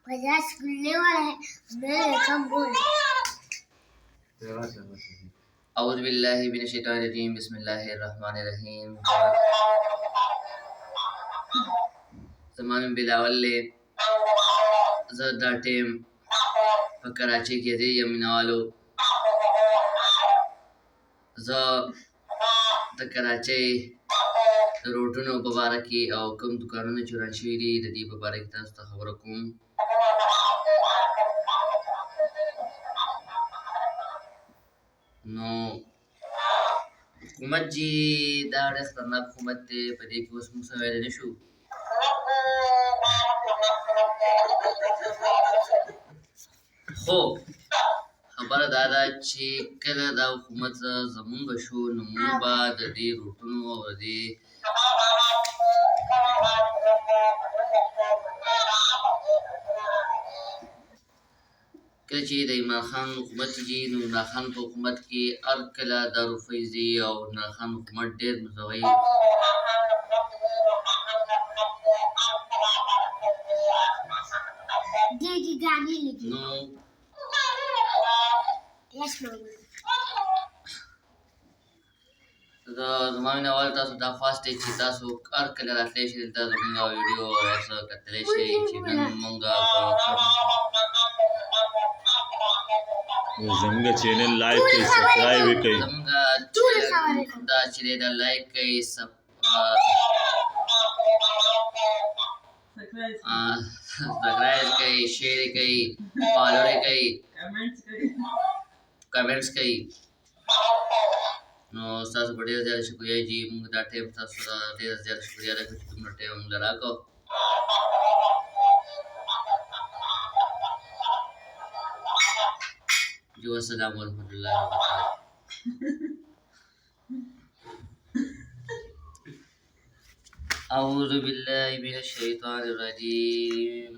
50 खुलने वाला है, मैं कम बोल। أعوذ بالله من الشيطان الرجيم بسم الله الرحمن الرحيم زمان بلاول زه دا ټیم په کراچۍ کې دی یم مینوالو زه د کراچۍ د روډونو په باره کې او کوم دوکانونه چې وران شوي دي د دې په باره کې تاسو ته خبره کوم نو حکومت چې دا ډېر خطرناک حکومت دی په دې کې اوس موږ څه ویلی نه شو خو خبره دا ده چې کله دا حکومت زمونږ شو نو موږ به د دې روټونو او د دې کله چې د عمران خان حکومت کېږي نو عمران خان په حکومت کې هر کله دارالفیض دي او عمران خان حکومت ډېر مزوی نو زما مینوال تاسو دا خواست دی چې تاسو هر کله راتلی شئ دلته زموږ ویډیو هر څه کتلی شئ چې نن مونږ زموږ چینل لایک کړئ سبسکرایب یې کړئ زموږ چینل دا چې دی دا لایک کړئ سبسکرایب کړئ شیر یې کړئ فالو یې کړئ کمنټس کړئ نو ستاسو په ډېر زیاته شکریه چې موږ دا ټایم تاسو ته ډېر زیاته شکریه ده چې دومره ټایم موږ له راکړو جو السلام ورحمة الله وبركاته أعوذ بالله من الشيطان الرجيم